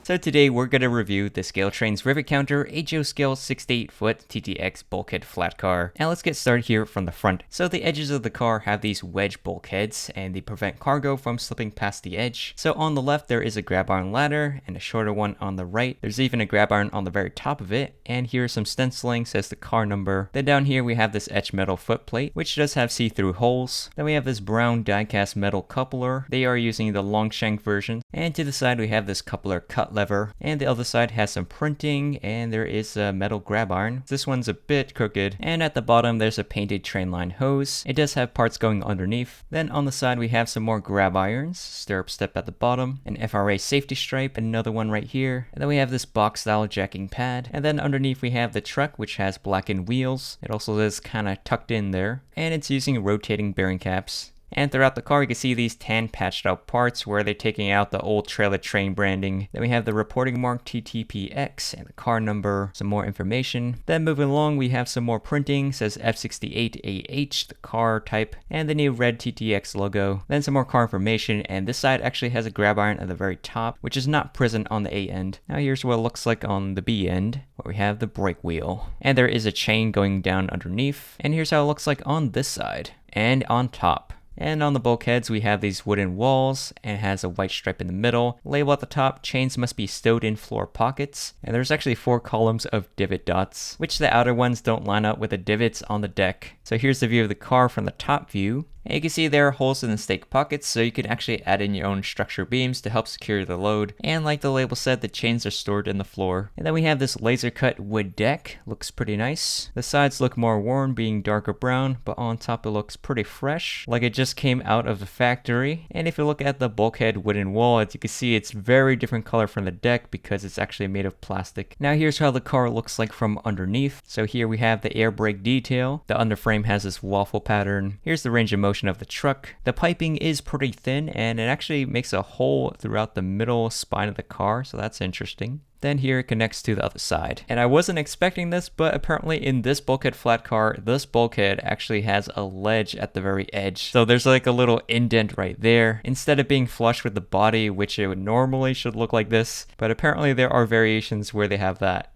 So today we're going to review the ScaleTrains Rivet Counter HO Scale 68-foot TTX Bulkhead Flatcar. And let's get started here from the front. So the edges of the car have these wedge bulkheads and they prevent cargo from slipping past the edge. So on the left there is a grab iron ladder and a shorter one on the right. There's even a grab iron on the very top of it. And here's some stenciling, says the car number. Then down here we have this etched metal footplate, which does have see-through holes. Then we have this brown die-cast metal coupler. They are using the long shank version. And to the side we have this coupler cut lever, and the other side has some printing, and there is a metal grab iron. This one's a bit crooked, and at the bottom there's a painted train line hose. It does have parts going underneath. Then on the side we have some more grab irons, stirrup step at the bottom, an FRA safety stripe, and another one right here. And then we have this box style jacking pad, and then underneath we have the truck, which has blackened wheels. It also is kind of tucked in there, and it's using rotating bearing caps. And throughout the car, you can see these tan patched out parts where they're taking out the old trailer train branding. Then we have the reporting mark TTPX and the car number, some more information. Then moving along, we have some more printing, says F68AH, the car type, and the new red TTX logo. Then some more car information, and this side actually has a grab iron at the very top, which is not present on the A end. Now here's what it looks like on the B end, where we have the brake wheel. And there is a chain going down underneath. And here's how it looks like on this side, and on top. And on the bulkheads we have these wooden walls, and it has a white stripe in the middle. Label at the top, chains must be stowed in floor pockets. And there's actually 4 columns of divot dots, which the outer ones don't line up with the divots on the deck. So here's the view of the car from the top view. And you can see there are holes in the stake pockets, so you can actually add in your own structure beams to help secure the load. And like the label said, the chains are stored in the floor. And then we have this laser cut wood deck, looks pretty nice. The sides look more worn, being darker brown, but on top it looks pretty fresh, like it just came out of the factory. And if you look at the bulkhead wooden wall, as you can see, it's very different color from the deck because it's actually made of plastic. Now here's how the car looks like from underneath. So here we have the air brake detail. The underframe has this waffle pattern. Here's the range of motion of the truck. The piping is pretty thin, and it actually makes a hole throughout the middle spine of the car, so that's interesting. Then here it connects to the other side. And I wasn't expecting this, but apparently in this bulkhead flat car, this bulkhead actually has a ledge at the very edge. So there's like a little indent right there, instead of being flush with the body, which it would normally should look like this. But apparently there are variations where they have that.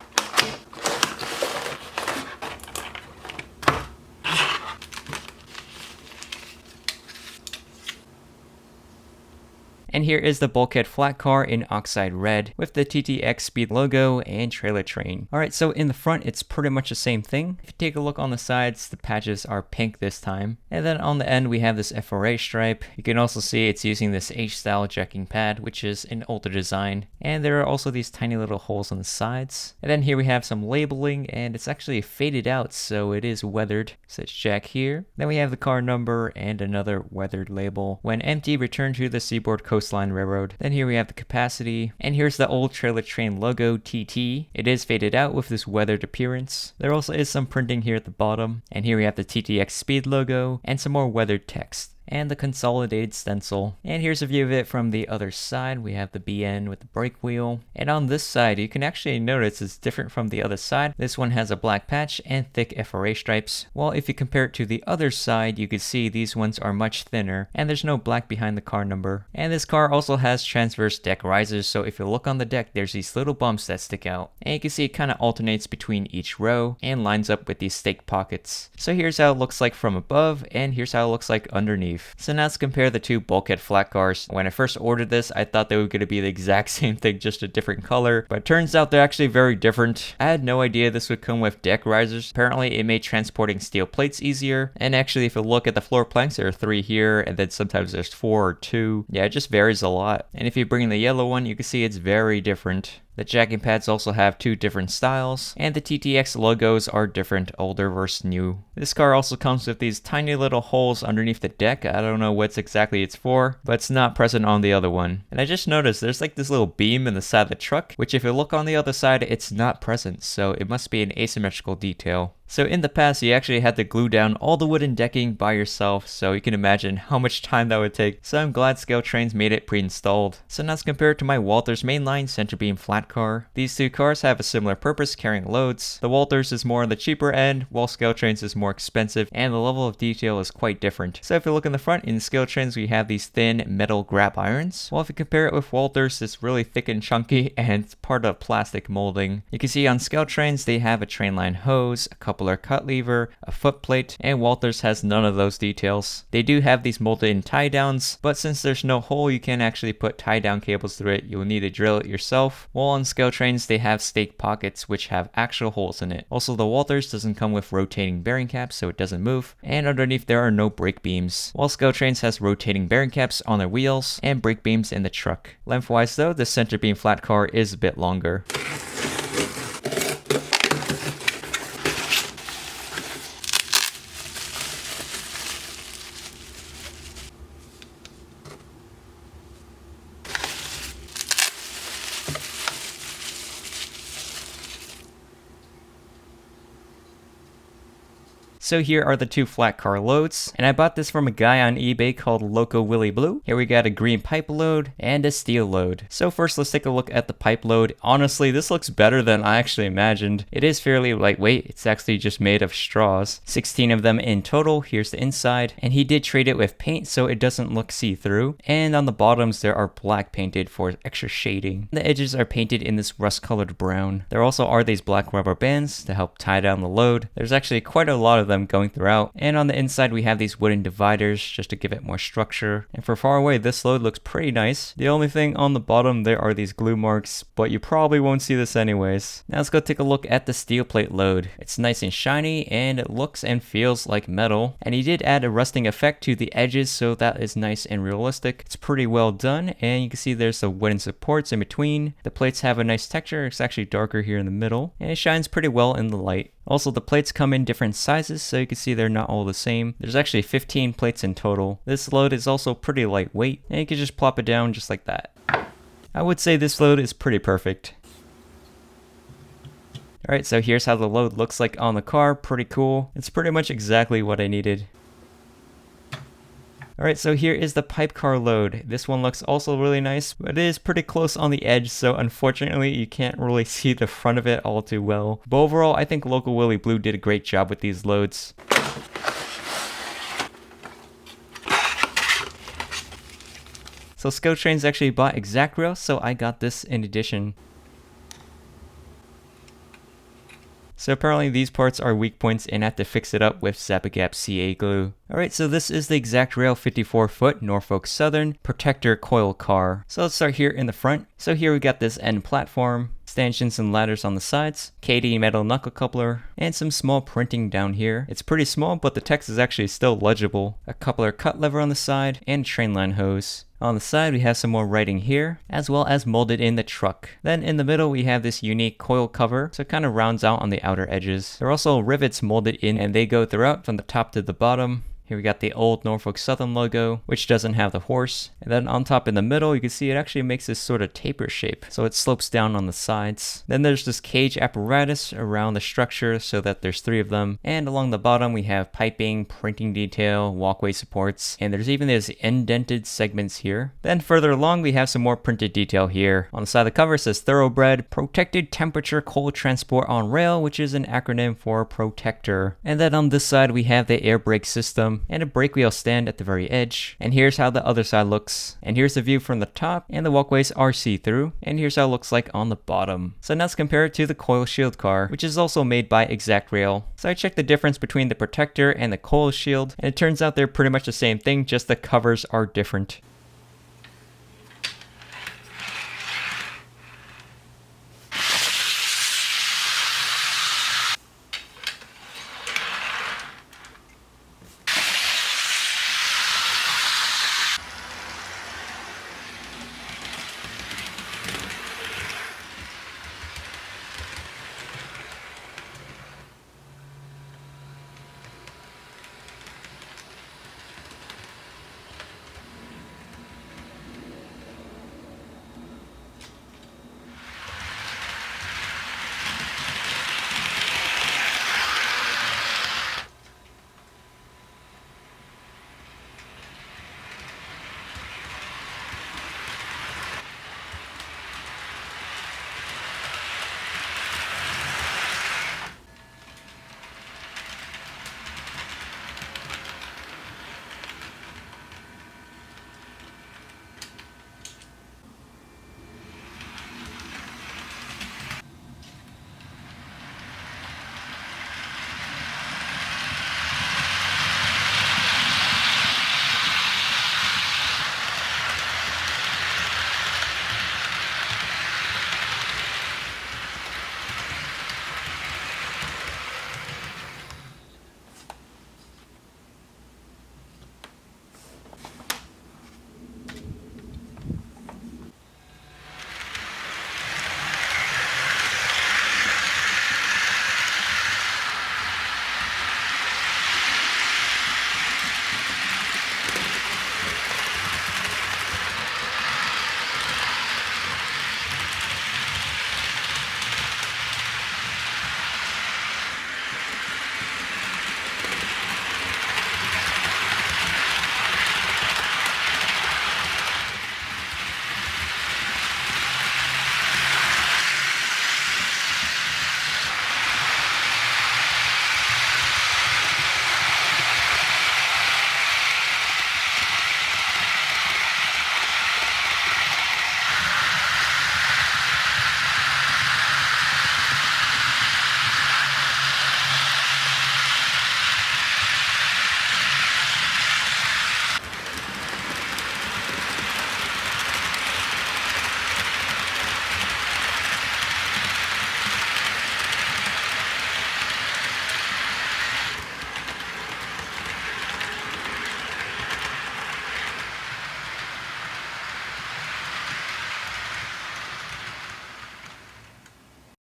And here is the bulkhead flat car in Oxide red with the TTX speed logo and trailer train. Alright, so in the front it's pretty much the same thing. If you take a look on the sides, the patches are pink this time. And then on the end we have this FRA stripe. You can also see it's using this H-style jacking pad, which is an older design. And there are also these tiny little holes on the sides. And then here we have some labeling, and it's actually faded out, so it is weathered. It says jack here. Then we have the car number and another weathered label. When empty, return to the Seaboard Coastline Railroad. Then here we have the capacity, and here's the old trailer train logo TT. It is faded out with this weathered appearance. There also is some printing here at the bottom, and here we have the TTX speed logo and some more weathered text and the consolidated stencil. And here's a view of it from the other side. We have the BN with the brake wheel, and on this side you can actually notice it's different from the other side. This one has a black patch and thick FRA stripes, while if you compare it to the other side you can see these ones are much thinner and there's no black behind the car number. And this car also has transverse deck risers, so if you look on the deck there's these little bumps that stick out, and you can see it kind of alternates between each row and lines up with these stake pockets. So here's how it looks like from above, and here's how it looks like underneath. So now let's compare the two bulkhead flat cars. When I first ordered this, I thought they were going to be the exact same thing, just a different color, but it turns out they're actually very different. I had no idea this would come with deck risers. Apparently it made transporting steel plates easier, and actually if you look at the floor planks, there are 3 here, and then sometimes there's 4 or 2. Yeah, it just varies a lot. And if you bring in the yellow one, you can see it's very different. The jacking pads also have 2 different styles, and the TTX logos are different, older versus new. This car also comes with these tiny little holes underneath the deck. I don't know what exactly it's for, but it's not present on the other one. And I just noticed there's like this little beam in the side of the truck, which if you look on the other side, it's not present, so it must be an asymmetrical detail. So in the past, you actually had to glue down all the wooden decking by yourself, so you can imagine how much time that would take. So I'm glad ScaleTrains made it pre-installed. So now let's compare it to my Walthers mainline center beam flat car. These two cars have a similar purpose, carrying loads. The Walthers is more on the cheaper end, while ScaleTrains is more expensive, and the level of detail is quite different. So if you look in the front, in ScaleTrains we have these thin metal grab irons, while if you compare it with Walthers, it's really thick and chunky, and it's part of plastic molding. You can see on ScaleTrains they have a trainline hose, a coupler cut lever, a foot plate, and Walthers has none of those details. They do have these molded in tie downs, but since there's no hole you can't actually put tie down cables through it, you'll need to drill it yourself. While on ScaleTrains they have stake pockets which have actual holes in it. Also the Walthers doesn't come with rotating bearing caps, so it doesn't move, and underneath there are no brake beams. While ScaleTrains has rotating bearing caps on their wheels and brake beams in the truck. Lengthwise though, the center beam flat car is a bit longer. So here are the two flat car loads, and I bought this from a guy on eBay called Loco Willy Blue. Here we got a green pipe load and a steel load. So first let's take a look at the pipe load. Honestly, this looks better than I actually imagined. It is fairly lightweight, it's actually just made of straws. 16 of them in total, here's the inside, and he did treat it with paint so it doesn't look see-through. And on the bottoms there are black painted for extra shading. The edges are painted in this rust colored brown. There also are these black rubber bands to help tie down the load. There's actually quite a lot of them going throughout, and on the inside we have these wooden dividers just to give it more structure. And for far away this load looks pretty nice. The only thing on the bottom there are these glue marks, but you probably won't see this anyways. Now let's go take a look at the steel plate load. It's nice and shiny and it looks and feels like metal, and he did add a rusting effect to the edges, so that is nice and realistic. It's pretty well done, and you can see there's some wooden supports in between. The plates have a nice texture. It's actually darker here in the middle, and it shines pretty well in the light. Also, the plates come in different sizes, so you can see they're not all the same. There's actually 15 plates in total. This load is also pretty lightweight, and you can just plop it down just like that. I would say this load is pretty perfect. Alright, so here's how the load looks like on the car. Pretty cool. It's pretty much exactly what I needed. Alright, so here is the pipe car load. This one looks also really nice, but it is pretty close on the edge, so unfortunately you can't really see the front of it all too well. But overall, I think Local Willy Blue did a great job with these loads. So ScaleTrains actually bought ExactRail, so I got this in addition. So apparently these parts are weak points and I have to fix it up with Zap-A-Gap CA glue. Alright, so this is the ExactRail 54-foot Norfolk Southern Protector Coil Car. So let's start here in the front. So here we got this end platform, stanchions and ladders on the sides, KD metal knuckle coupler, and some small printing down here. It's pretty small, but the text is actually still legible. A coupler cut lever on the side, and a trainline hose. On the side we have some more writing here, as well as molded in the truck. Then in the middle we have this unique coil cover, so it kind of rounds out on the outer edges. There are also rivets molded in, and they go throughout from the top to the bottom. Here we got the old Norfolk Southern logo, which doesn't have the horse. And then on top in the middle, you can see it actually makes this sort of taper shape, so it slopes down on the sides. Then there's this cage apparatus around the structure so that there's 3 of them. And along the bottom we have piping, printing detail, walkway supports, and there's even these indented segments here. Then further along we have some more printed detail here. On the side of the cover it says Thoroughbred Protected Temperature Coal Transport on Rail, which is an acronym for Protector. And then on this side we have the air brake system and a brake wheel stand at the very edge. And here's how the other side looks. And here's the view from the top, and the walkways are see-through. And here's how it looks like on the bottom. So now let's compare it to the coil shield car, which is also made by ExactRail. So I checked the difference between the Protector and the coil shield, and it turns out they're pretty much the same thing, just the covers are different.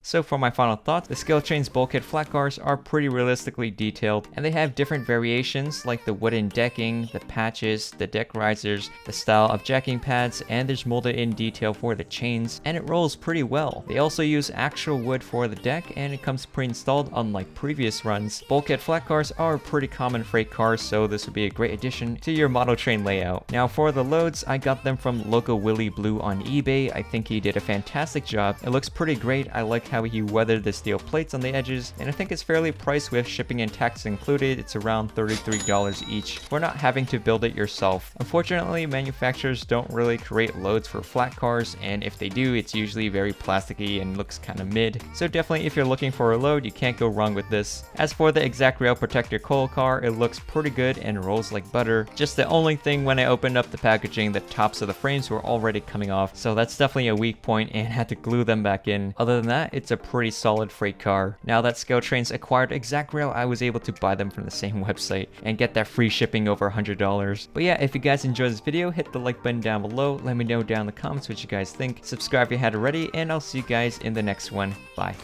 So for my final thoughts, the ScaleTrains Bulkhead Flatcars are pretty realistically detailed, and they have different variations like the wooden decking, the patches, the deck risers, the style of jacking pads, and there's molded in detail for the chains, and it rolls pretty well. They also use actual wood for the deck, and it comes pre-installed unlike previous runs. Bulkhead Flatcars are pretty common freight cars, so this would be a great addition to your model train layout. Now for the loads, I got them from Loco Willy Blue on eBay. I think he did a fantastic job. It looks pretty great. I like how he weathered the steel plates on the edges, and I think it's fairly priced with shipping and tax included. It's around $33 each for not having to build it yourself. Unfortunately, manufacturers don't really create loads for flat cars, and if they do, it's usually very plasticky and looks kind of mid. So definitely if you're looking for a load, you can't go wrong with this. As for the ExactRail Protector Coil Car, it looks pretty good and rolls like butter. Just the only thing, when I opened up the packaging, the tops of the frames were already coming off, so that's definitely a weak point and had to glue them back in. Other than that, it's a pretty solid freight car. Now that ScaleTrains acquired ExactRail, I was able to buy them from the same website and get that free shipping over $100. But yeah, if you guys enjoyed this video, hit the like button down below. Let me know down in the comments what you guys think. Subscribe if you hadn't already, and I'll see you guys in the next one. Bye.